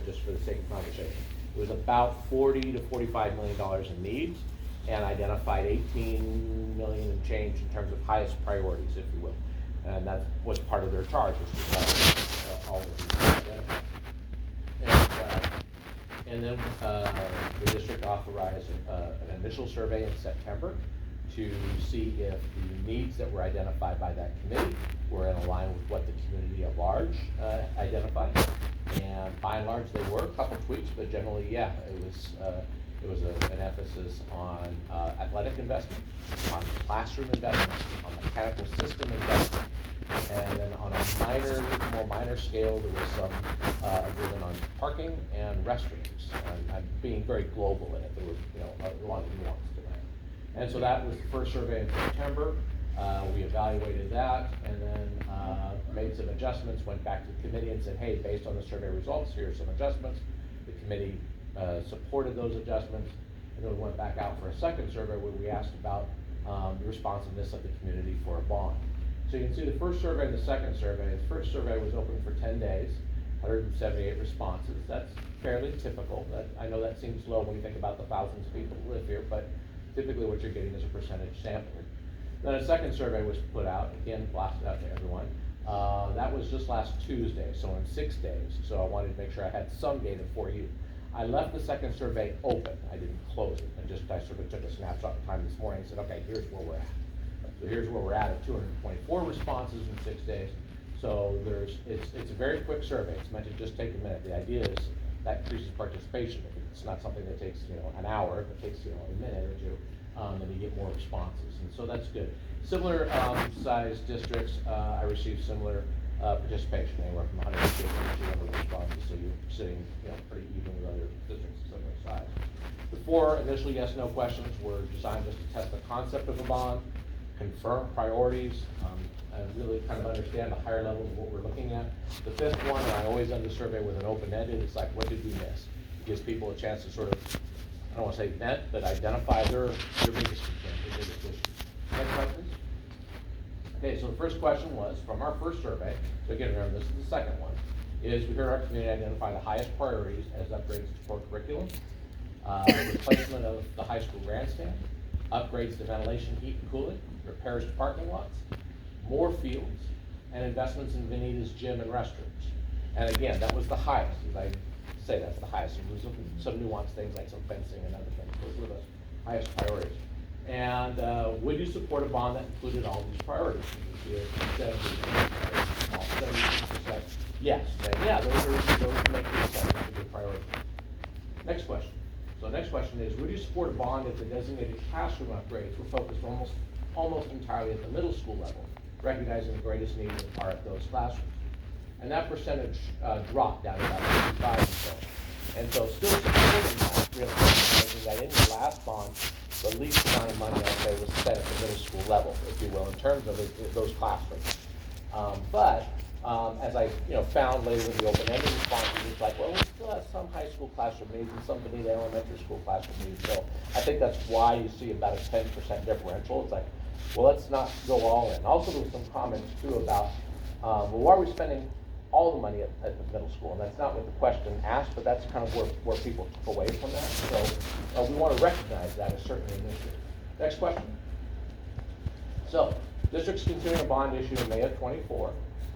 just for the sake of conversation. It was about $40 to $45 million in needs, and identified 18 million and change in terms of highest priorities, if you will. And that was part of their charge, was all of these. And then the district authorized an initial survey in September to see if the needs that were identified by that committee were in line with what the community at large identified. And by and large, they were. A couple tweaks, but generally, yeah, it was an emphasis on athletic investment, on classroom investment, on mechanical system investment, and then on a more minor scale, there was some agreement on parking and restrooms. I'm being very global in it. There was, a lot of nuance to that. And so that was the first survey in September. We evaluated that, and then made some adjustments, went back to the committee and said, hey, based on the survey results, here are some adjustments. The committee supported those adjustments, and then we went back out for a second survey where we asked about the responsiveness of the community for a bond. So you can see the first survey and the second survey. The first survey was open for 10 days, 178 responses. That's fairly typical. I know that seems low when you think about the thousands of people who live here, but typically what you're getting is a percentage sampling. Then a second survey was put out, again, blasted out to everyone. That was just last Tuesday, so in 6 days. So I wanted to make sure I had some data for you. I left the second survey open. I didn't close it. I sort of took a snapshot of time this morning and said, okay, here's where we're at. So here's where we're at 224 responses in 6 days. So it's a very quick survey. It's meant to just take a minute. The idea is that increases participation. If it's not something that takes an hour, if it takes a minute or two, then you get more responses, and so that's good. Similar size districts, I received similar participation, anywhere from 150 to 200 responses. So you're sitting, pretty even with other districts of similar size. The 4 initial yes/no questions were designed just to test the concept of a bond, confirm priorities, and really kind of understand the higher level of what we're looking at. The 5th one, and I always end the survey with an open-ended, it's like, what did we miss? It gives people a chance to sort of, I don't want to say vent, but identify their biggest concerns, their biggest issues. Next slide, please. Okay, so the first question was, from our first survey, so again, remember, this is the second one, is we heard our community identify the highest priorities as upgrades to core curriculum, replacement of the high school grandstand, upgrades to ventilation, heat, and cooling, repairs to parking lots, more fields, and investments in Veneta's gym and restrooms. And again, that was the highest, as I say, that's the highest. There was some nuanced things like some fencing and other things. Those were the highest priorities. And would you support a bond that included all these priorities? You see 70% yes. Then yeah, those make these a good priority. Next question. So next question is, would you support a bond if the designated classroom upgrades were focused almost entirely at the middle school level, recognizing the greatest needs are at those classrooms? And that percentage dropped down to about 55 or so. And so still supporting that, recognizing that in the last bond, the least amount of money, I'd say, was spent at the middle school level, if you will, in terms of those classrooms. But as I found later in the open-ended responses, it's like, well, we still have some high school classroom needs and some Benita elementary school classroom needs. So I think that's why you see about a 10% differential. It's like, well, let's not go all in. Also, there was some comments too about, well, why are we spending all the money at the middle school? And that's not what the question asked, but that's kind of where people took away from that. So we want to recognize that as certainly an issue. Next question. So district's considering a bond issue in May of 24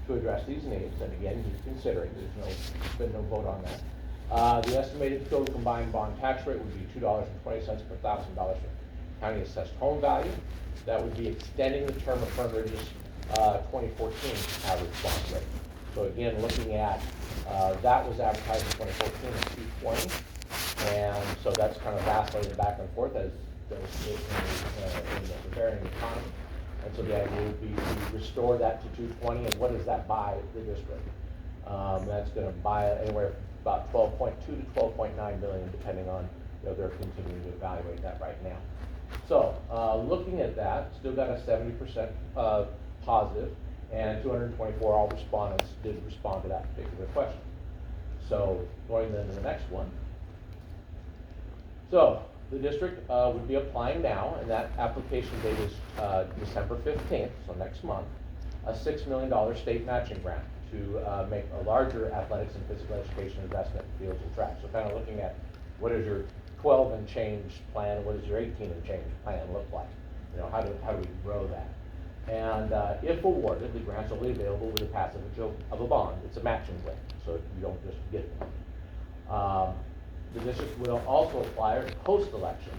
to address these needs. And again, he's considering. There's been no vote on that. The estimated total combined bond tax rate would be $2.20 per $1,000 for county assessed home value. That would be extending the term of Fern Ridge's 2014 average bond rate. So again, looking at, that was advertised in 2014 at 220, and so that's kind of vacillated back and forth as in the prevailing economy. And so the idea would be to restore that to 220, and what does that buy the district? That's going to buy anywhere from about 12.2 to 12.9 million, depending on, they're continuing to evaluate that right now. So looking at that, still got a 70% positive, and 224 all respondents did respond to that particular question. So going then to the next one. So the district would be applying now, and that application date is December 15th, so next month, a $6 million state matching grant to make a larger athletics and physical education investment in fields and tracks. So kind of looking at what is your 12 and change plan, what does your 18 and change plan look like? You know, how do we grow that? And if awarded, the grant's only available with the passage of a bond. It's a matching grant, so you don't just get it. The district will also apply post-election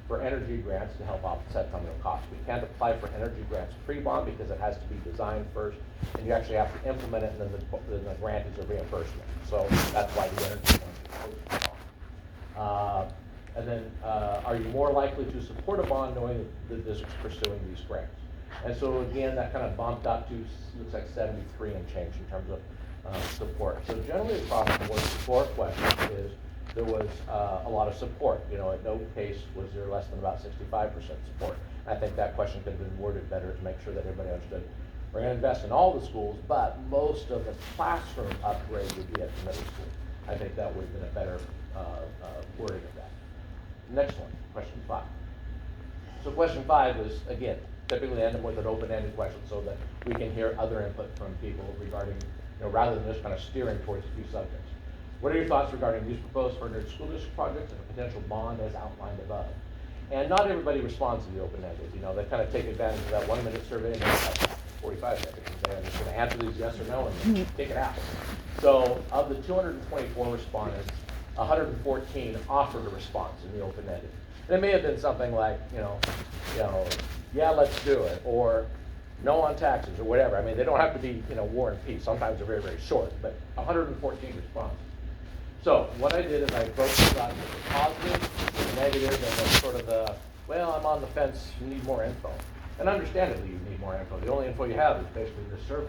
for energy grants to help offset some of the costs. We can't apply for energy grants pre-bond because it has to be designed first, and you actually have to implement it, and then the grant is a reimbursement. So that's why the energy grant is post-bond. And then, are you more likely to support a bond knowing that the district's pursuing these grants? And so again, that kind of bumped up to, looks like 73 and change in terms of support. So generally across the board, the core question is, there was a lot of support. You know, at no case was there less than about 65% support. I think that question could have been worded better to make sure that everybody understood. We're going to invest in all the schools, but most of the classroom upgrade would be at the middle school. I think that would have been a better wording of that. Next one, question 5. So question 5 is, again, typically ending with an open-ended question so that we can hear other input from people regarding, you know, rather than just kind of steering towards a few subjects. What are your thoughts regarding these proposed Fern School District projects and a potential bond as outlined above? And not everybody responds to the open-ended. You know, they kind of take advantage of that 1-minute survey and then have 45 seconds. They're just going to answer these yes or no and then take it out. So of the 224 respondents, 114 offered a response in the open-ended. And it may have been something like, yeah, let's do it, or no on taxes, or whatever. I mean, they don't have to be, war and peace. Sometimes they're very, very short, but 114 responses. So what I did is I broke this out into the positive, the negative, and then sort of the, well, I'm on the fence, you need more info. And understandably, you need more info. The only info you have is basically this survey.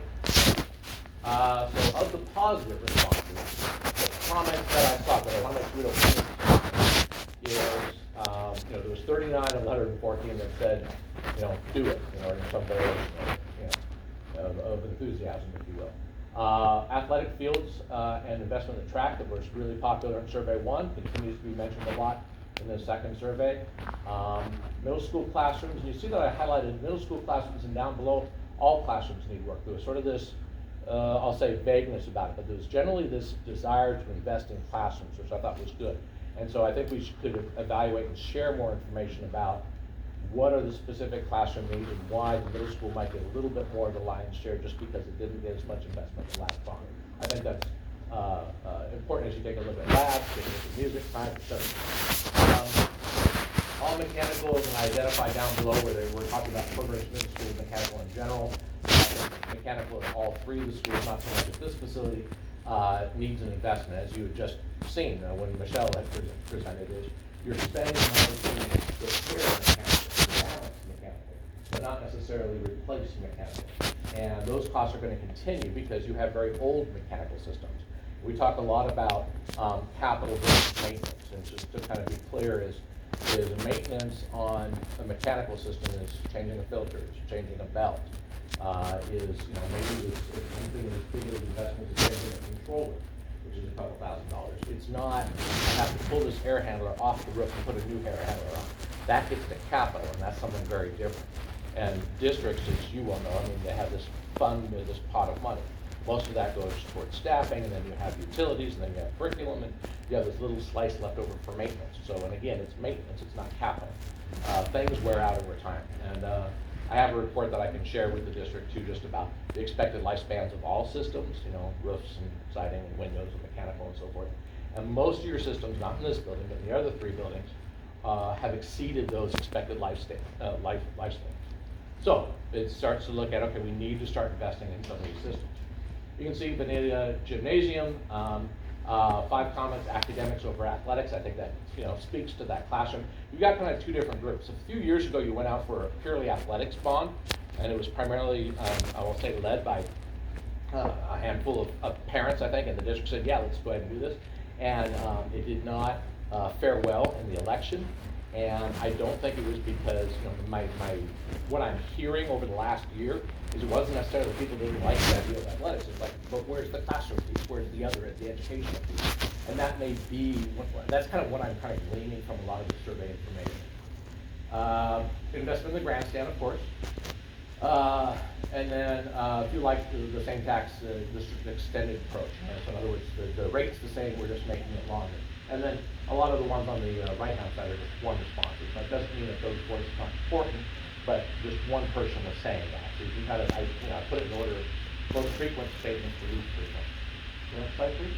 So of the positive responses, the comments that I saw, but I want to make sure we don't miss is, there was 39 of the 114 that said, do it, in some way of enthusiasm, if you will. Athletic fields and investment in the track that was really popular in survey 1 continues to be mentioned a lot in the second survey. Middle school classrooms, and you see that I highlighted middle school classrooms, and down below, all classrooms need work. There was sort of this, I'll say vagueness about it, but there's generally this desire to invest in classrooms, which I thought was good. And so I think we could evaluate and share more information about what are the specific classroom needs and why the middle school might get a little bit more of the lion's share just because it didn't get as much investment in last bond. I think that's important as you take a look at labs, take a look at music, science, etc. All mechanical is identified down below where they were talking about programs middle school, mechanical in general. Mechanical in all 3 of the schools, not so much at this facility, needs an investment, as you had just seen when Michelle had presented is you're spending money to repair mechanical, but not necessarily replace mechanical. And those costs are going to continue because you have very old mechanical systems. We talk a lot about capital versus maintenance, and just to kind of be clear is maintenance on a mechanical system is changing a filter, is changing a belt, maybe it's something as big as investment is changing a controller, which is a couple $1,000s. It's not, I have to pull this air handler off the roof and put a new air handler on. That gets to capital, and that's something very different. And districts, as you well know, they have this fund, this pot of money. Most of that goes towards staffing, and then you have utilities, and then you have curriculum, and you have this little slice left over for maintenance. So, and again, it's maintenance, it's not capital. Things wear out over time. And I have a report that I can share with the district too, just about the expected lifespans of all systems, roofs and siding and windows and mechanical and so forth. And most of your systems, not in this building, but in the other 3 buildings, have exceeded those expected lifespans. So it starts to look at, okay, we need to start investing in some of these systems. You can see Vanilla Gymnasium, 5 comments, academics over athletics. I think that speaks to that classroom. You've got kind of 2 different groups. A few years ago, you went out for a purely athletics bond, and it was primarily, I will say, led by a handful of parents, I think, and the district said, yeah, let's go ahead and do this. And it did not fare well in the election. And I don't think it was because, what I'm hearing over the last year is it wasn't necessarily that people didn't like the idea of athletics. It's like, but where's the classroom piece? Where's the other, the educational piece? And that may be, that's kind of what I'm kind of gleaning from a lot of the survey information. Investment in the grandstand, of course. And then if you like the same tax district extended approach, so in other words, the rate's the same, we're just making it longer. And then a lot of the ones on the right-hand side are just one responders. That doesn't mean that those voices aren't important, but just one person was saying that. So you can kind of, I put it in order, most frequent statements to least frequent. Next slide, please.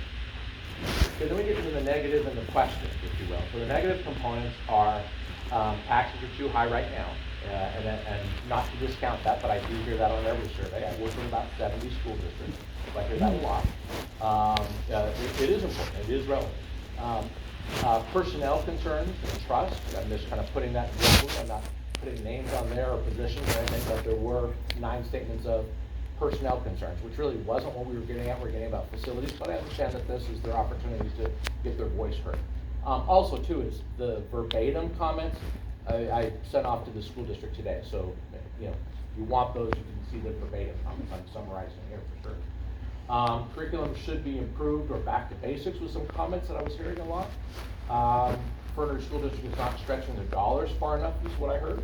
Okay, then we get into the negative and the questions, if you will. So the negative components are taxes are too high right now. And not to discount that, but I do hear that on every survey. I work with about 70 school districts, so I hear that a lot. It is important, it is relevant. Personnel concerns and trust, I'm just kind of putting that in the book. I'm not putting names on there or positions or anything, but there were 9 statements of personnel concerns, which really wasn't what we were getting at. We're getting about facilities, but I understand that this is their opportunities to get their voice heard. Also, too, is the verbatim comments I sent off to the school district today. So, you want those, you can see the verbatim comments. I'm summarizing here for sure. Curriculum should be improved or back to basics with some comments that I was hearing a lot. Further, school district is not stretching their dollars far enough, is what I heard.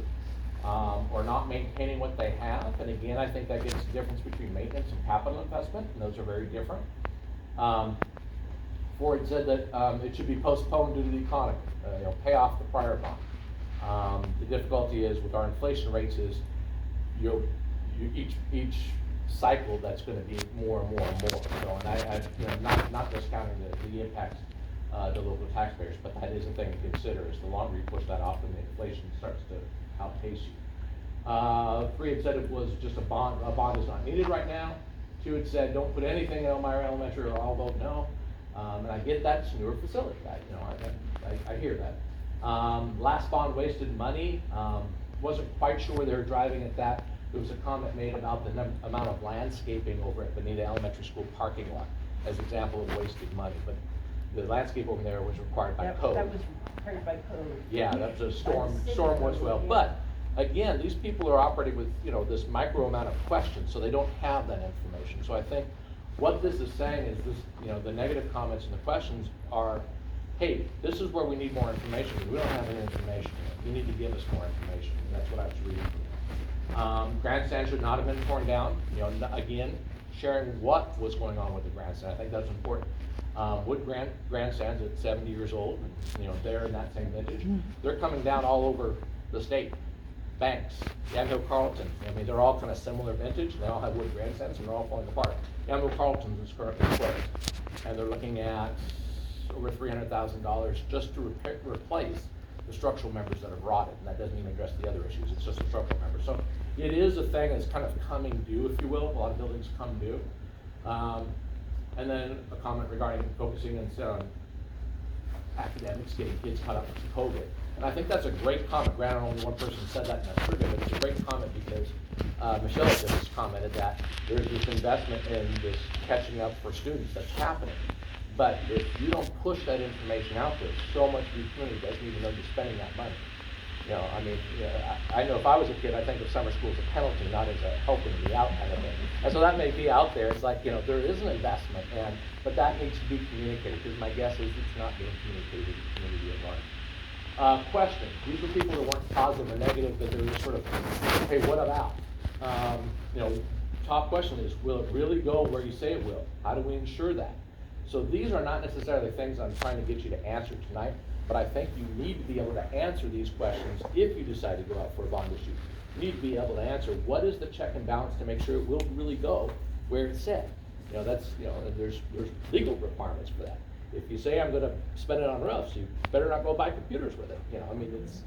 Or not maintaining what they have. And again, I think that gets the difference between maintenance and capital investment, and those are very different. Ford said that it should be postponed due to the economy, pay off the prior bond. The difficulty is with our inflation rates is each cycle that's going to be more and more and more. So, and not discounting the impacts to local taxpayers, but that is a thing to consider. Is the longer you push that off, and the inflation starts to outpace you. 3 had said it was just a bond. A bond is not needed right now. 2 had said don't put anything in Elmira Elementary, or I'll vote no. And I get that, it's a newer facility. I hear that. Last bond wasted money. Wasn't quite sure where they were driving at that. There was a comment made about the amount of landscaping over at Bonita Elementary School parking lot as an example of wasted money. But the landscape over there was required by code. That was required by code. Yeah, that was a storm was well. But again, these people are operating with this micro amount of questions, so they don't have that information. So I think what this is saying is this, the negative comments and the questions are, hey, this is where we need more information. We don't have any information. You need to give us more information. And that's what I was reading. Grandstand should not have been torn down. Again, sharing what was going on with the grandstand. I think that's important. Wood grandstands at 70 years old, they're in that same vintage. They're coming down all over the state. Banks, Yamhill Carlton, they're all kind of similar vintage. They all have wood grandstands and they're all falling apart. Yamhill Carlton is currently closed, and they're looking at over $300,000 just to replace the structural members that have rotted, and that doesn't even address the other issues. It's just the structural members. So it is a thing that's kind of coming due, if you will. A lot of buildings come due. And then a comment regarding focusing instead on academics, getting kids caught up with COVID. And I think that's a great comment. Granted, only one person said that in that survey, but it's a great comment because Michelle just commented that there's this investment in this catching up for students that's happening. But if you don't push that information out there, so much of your community doesn't even know you're spending that money. I know if I was a kid, I think of summer school as a penalty, not as a helping me out kind of thing. And so that may be out there. It's like, there is an investment, but that needs to be communicated, because my guess is it's not being communicated to the community at large. Questions. These are people that weren't positive or negative, but they're just sort of, hey, what about? Top question is, will it really go where you say it will? How do we ensure that? So these are not necessarily things I'm trying to get you to answer tonight, but I think you need to be able to answer these questions if you decide to go out for a bond issue. You need to be able to answer what is the check and balance to make sure it will really go where it's said. There's legal requirements for that. If you say I'm going to spend it on roofs, you better not go buy computers with it. It's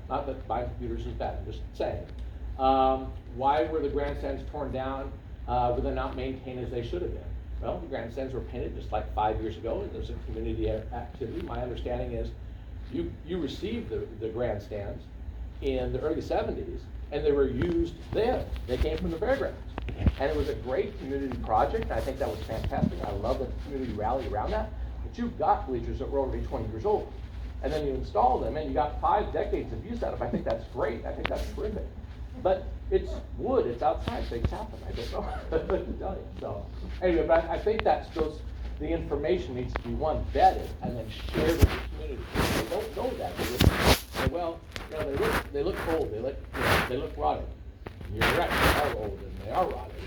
not that buying computers is bad. I'm just saying. Why were the grandstands torn down? Were they not maintained as they should have been? Well, the grandstands were painted just like 5 years ago, and there's a community activity. My understanding is you received the grandstands in the early 70s, and they were used then. They came from the fairgrounds. And it was a great community project, and I think that was fantastic. I love that the community rallied around that. But you've got bleachers that were already 20 years old. And then you install them, and you got 5 decades of use out of them. I think that's great. I think that's terrific. But it's wood, it's outside, things happen. I don't know what to tell you. So anyway, but I think the information needs to be vetted and then shared with the community. They don't know that. They say, well, they look old, they look rotted. You're right, they are old and they are rotted.